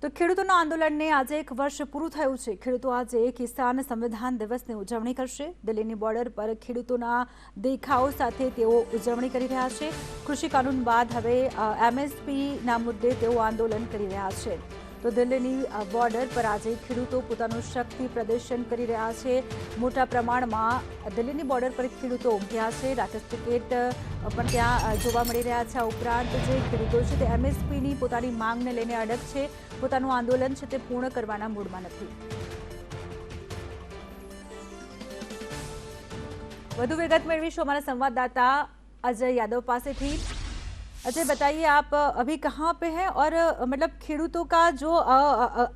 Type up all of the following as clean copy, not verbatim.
તો ખેડૂતોના આંદોલનને આજે એક વર્ષ પૂરું થયું છે। ખેડૂતો આજે કિસાન સંવિધાન દિવસની ઉજવણી કરશે। દિલ્હીની બોર્ડર પર ખેડૂતોના દેખાવો સાથે તેઓ ઉજવણી કરી રહ્યા છે। કૃષિ કાનૂન બાદ હવે એમએસપીના મુદ્દે તેઓ આંદોલન કરી રહ્યા છે। તો દિલ્હીની બોર્ડર પર આજે ખેડૂતો પોતાનું શક્તિ પ્રદર્શન કરી રહ્યા છે। મોટા પ્રમાણમાં દિલ્હીની બોર્ડર પર ખેડૂતો ઉમટ્યા છે। રાકેશ ટિકિટ પણ ત્યાં જોવા મળી રહ્યા છે। આ ઉપરાંત જે ખેડૂતો છે તે એમએસપીની પોતાની માંગને લઈને અડગ છે। પોતાનું આંદોલન છે તે પૂર્ણ કરવાના મૂડમાં નથી। વધુ વિગત મેળવીશું हमारा संवाददाता अजय यादव पासेથી। अजय बताइए, आप अभी कहाँ पे हैं और मतलब खेडूतों का जो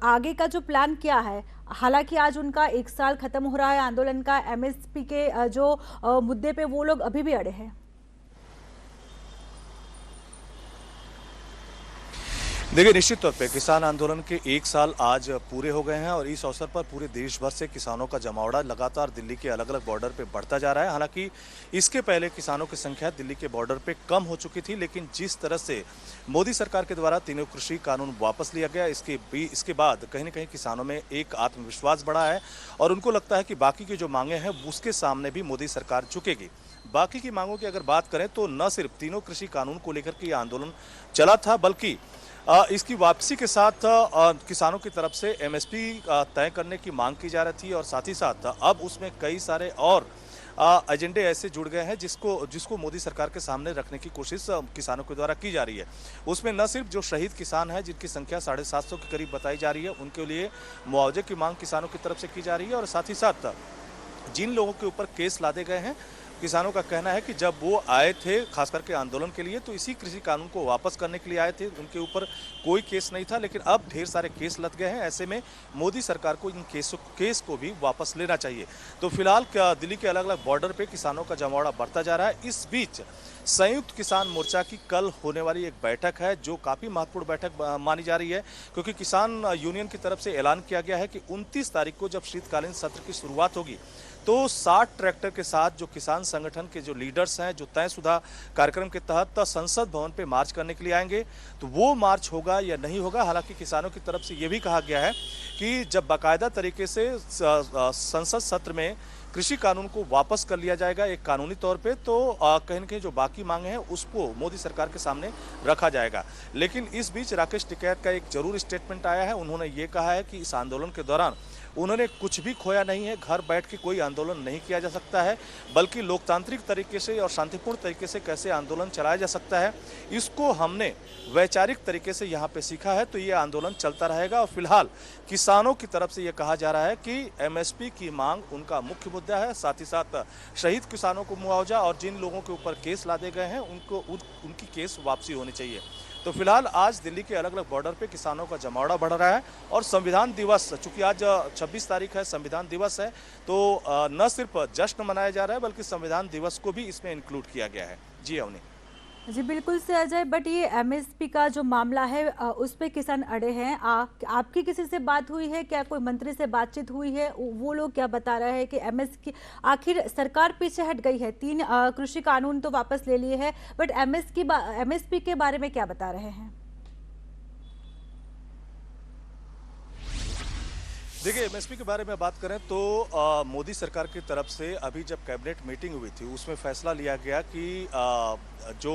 आगे का जो प्लान क्या है? हालांकि आज उनका 1 साल खत्म हो रहा है आंदोलन का, एमएसपी के जो मुद्दे पे वो लोग अभी भी अड़े हैं। देखिए, निश्चित तौर पे किसान आंदोलन के 1 साल आज पूरे हो गए हैं और इस अवसर पर पूरे देश भर से किसानों का जमावड़ा लगातार दिल्ली के अलग अलग बॉर्डर पे बढ़ता जा रहा है। हालांकि इसके पहले किसानों की संख्या दिल्ली के बॉर्डर पे कम हो चुकी थी, लेकिन जिस तरह से मोदी सरकार के द्वारा तीनों कृषि कानून वापस लिया गया, इसके बाद कहीं न कहीं किसानों में एक आत्मविश्वास बढ़ा है और उनको लगता है कि बाकी की जो मांगे हैं उसके सामने भी मोदी सरकार झुकेगी। बाकी की मांगों की अगर बात करें तो न सिर्फ तीनों कृषि कानून को लेकर के ये आंदोलन चला था, बल्कि इसकी वापसी के साथ किसानों की तरफ से एमएसपी तय करने की मांग की जा रही थी और साथ ही साथ अब उसमें कई सारे और एजेंडे ऐसे जुड़ गए हैं जिसको मोदी सरकार के सामने रखने की कोशिश किसानों के द्वारा की जा रही है। उसमें न सिर्फ जो शहीद किसान हैं जिनकी संख्या 750 के करीब बताई जा रही है, उनके लिए मुआवजे की मांग किसानों की तरफ से की जा रही है और साथ ही साथ जिन लोगों के ऊपर केस लादे गए हैं, किसानों का कहना है कि जब वो आए थे खास करके आंदोलन के लिए तो इसी कृषि कानून को वापस करने के लिए आए थे, उनके ऊपर कोई केस नहीं था, लेकिन अब ढेर सारे केस लद गए हैं। ऐसे में मोदी सरकार को इन केस को भी वापस लेना चाहिए। तो फिलहाल दिल्ली के अलग अलग बॉर्डर पे किसानों का जमावड़ा बढ़ता जा रहा है। इस बीच संयुक्त किसान मोर्चा की कल होने वाली एक बैठक है जो काफ़ी महत्वपूर्ण बैठक मानी जा रही है, क्योंकि किसान यूनियन की तरफ से ऐलान किया गया है कि 29 तारीख को जब शीतकालीन सत्र की शुरुआत होगी तो 60 ट्रैक्टर के साथ जो किसान संगठन के जो लीडर्स हैं जो तयशुदा कार्यक्रम के तहत संसद भवन पे मार्च करने के लिए आएंगे। तो वो मार्च होगा या नहीं होगा, हालांकि किसानों की तरफ से ये भी कहा गया है कि जब बाकायदा तरीके से संसद सत्र में कृषि कानून को वापस कर लिया जाएगा एक कानूनी तौर पे, तो कहीं न कहीं जो बाकी मांगे हैं उसको मोदी सरकार के सामने रखा जाएगा। लेकिन इस बीच राकेश टिकैत का एक जरूर स्टेटमेंट आया है। उन्होंने ये कहा है कि इस आंदोलन के दौरान उन्होंने कुछ भी खोया नहीं है, घर बैठ के कोई आंदोलन नहीं किया जा सकता है, बल्कि लोकतांत्रिक तरीके से और शांतिपूर्ण तरीके से कैसे आंदोलन चलाया जा सकता है इसको हमने वैचारिक तरीके से यहाँ पे सीखा है। तो ये आंदोलन चलता रहेगा और फिलहाल किसानों की तरफ से ये कहा जा रहा है कि एमएसपी की मांग उनका मुख्य मुद्दा है, साथ ही साथ शहीद किसानों को मुआवजा और जिन लोगों के ऊपर केस लादे गए हैं उनकी केस वापसी होनी चाहिए। तो फिलहाल आज दिल्ली के अलग अलग बॉर्डर पे किसानों का जमावड़ा बढ़ रहा है और संविधान दिवस, चूंकि आज 26 तारीख है, संविधान दिवस है, तो न सिर्फ जश्न मनाया जा रहा है बल्कि संविधान दिवस को भी इसमें इंक्लूड किया गया है। जी अवनी। जी बिल्कुल से अजय, बट ये एमएसपी का जो मामला है उस पे किसान अड़े हैं। आपकी किसी से बात हुई है क्या? कोई मंत्री से बातचीत हुई है? वो लोग क्या बता रहे हैं कि एमएसपी आखिर सरकार पीछे हट गई है, 3 कृषि कानून तो वापस ले लिए हैं, बट एमएसपी के बारे में क्या बता रहे हैं? देखिए, एमएसपी के बारे में बात करें तो मोदी सरकार की तरफ से अभी जब कैबिनेट मीटिंग हुई थी उसमें फैसला लिया गया कि जो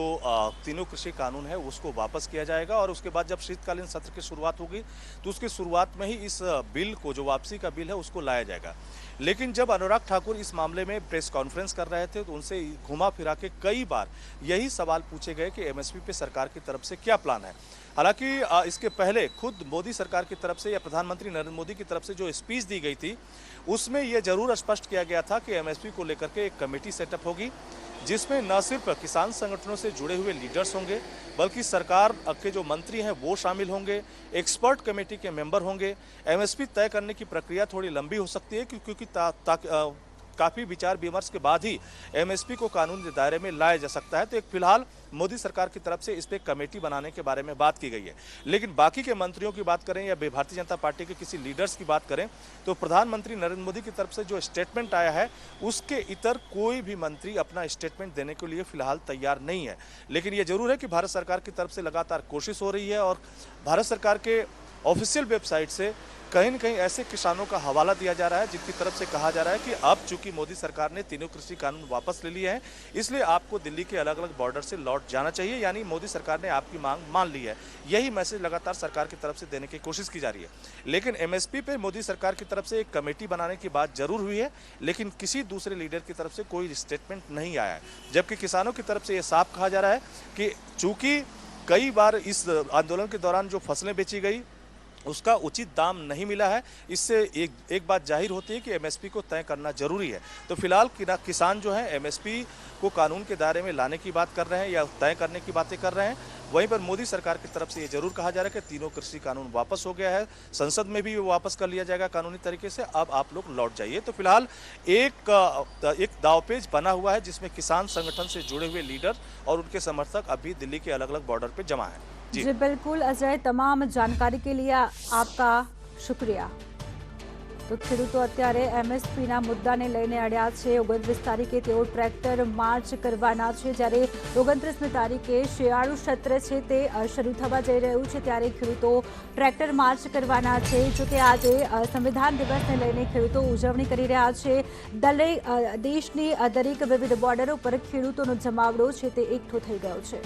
तीनों कृषि कानून है उसको वापस किया जाएगा और उसके बाद जब शीतकालीन सत्र की शुरुआत होगी तो उसकी शुरुआत में ही इस बिल को, जो वापसी का बिल है, उसको लाया जाएगा। लेकिन जब अनुराग ठाकुर इस मामले में प्रेस कॉन्फ्रेंस कर रहे थे तो उनसे घुमा फिरा के कई बार यही सवाल पूछे गए कि एमएसपी पे सरकार की तरफ से क्या प्लान है। हालांकि इसके पहले खुद मोदी सरकार की तरफ से या प्रधानमंत्री नरेंद्र मोदी की तरफ से जो स्पीच दी गई थी उसमें यह जरूर स्पष्ट किया गया था कि एमएसपी को लेकर के एक कमेटी सेटअप होगी जिसमें न सिर्फ किसान संगठनों से जुड़े हुए लीडर्स होंगे बल्कि सरकार के जो मंत्री हैं वो शामिल होंगे, एक्सपर्ट कमेटी के मेंबर होंगे। एमएसपी तय करने की प्रक्रिया थोड़ी लंबी हो सकती है क्योंकि काफ़ी विचार विमर्श के बाद ही एमएसपी को कानूनी दायरे में लाया जा सकता है। तो एक फिलहाल मोदी सरकार की तरफ से इस पर कमेटी बनाने के बारे में बात की गई है, लेकिन बाकी के मंत्रियों की बात करें या भारतीय जनता पार्टी के किसी लीडर्स की बात करें तो प्रधानमंत्री नरेंद्र मोदी की तरफ से जो स्टेटमेंट आया है उसके इतर कोई भी मंत्री अपना स्टेटमेंट देने के लिए फिलहाल तैयार नहीं है। लेकिन ये जरूर है कि भारत सरकार की तरफ से लगातार कोशिश हो रही है और भारत सरकार के ऑफिशियल वेबसाइट से कहीं न कहीं ऐसे किसानों का हवाला दिया जा रहा है जिनकी तरफ से कहा जा रहा है कि अब चूंकि मोदी सरकार ने तीनों कृषि कानून वापस ले लिए हैं, इसलिए आपको दिल्ली के अलग अलग बॉर्डर से लौट जाना चाहिए, यानी मोदी सरकार ने आपकी मांग मान ली है। यही मैसेज लगातार सरकार की तरफ से देने की कोशिश की जा रही है। लेकिन एमएसपी पे मोदी सरकार की तरफ से एक कमेटी बनाने की बात जरूर हुई है, लेकिन किसी दूसरे लीडर की तरफ से कोई स्टेटमेंट नहीं आया है। जबकि किसानों की तरफ से यह साफ कहा जा रहा है कि चूंकि कई बार इस आंदोलन के दौरान जो फसलें बेची गई उसका उचित दाम नहीं मिला है, इससे एक बात जाहिर होती है कि एमएसपी को तय करना जरूरी है। तो फिलहाल किसान जो है एमएसपी को कानून के दायरे में लाने की बात कर रहे हैं या तय करने की बातें कर रहे हैं। वहीं पर मोदी सरकार की तरफ से ये जरूर कहा जा रहा है कि तीनों कृषि कानून वापस हो गया है, संसद में भी वापस कर लिया जाएगा कानूनी तरीके से, अब आप लोग लौट जाइए। तो फिलहाल एक दावपेच बना हुआ है जिसमें किसान संगठन से जुड़े हुए लीडर और उनके समर्थक अभी दिल्ली के अलग अलग बॉर्डर पर जमा है। जी बिल्कुल अजय, तमाम जानकारी के लिए आपका शुक्रिया। તો ખેડૂતો અત્યારે એમએસપીના મુદ્દાને લઈને અડ્યા છે। 29 તારીખે તેઓ ટ્રેક્ટર માર્ચ કરવાના છે, જ્યારે 29મી તારીખે શિયાળુ સત્ર છે તે શરૂ થવા જઈ રહ્યું છે, ત્યારે ખેડૂતો ટ્રેક્ટર માર્ચ કરવાના છે। જો કે આજે સંવિધાન દિવસને લઈને ખેડૂતો ઉજવણી કરી રહ્યા છે। દેશની દરેક વિવિધ બોર્ડરો પર ખેડૂતોનો જમાવડો છે તે એકઠો થઈ ગયો છે।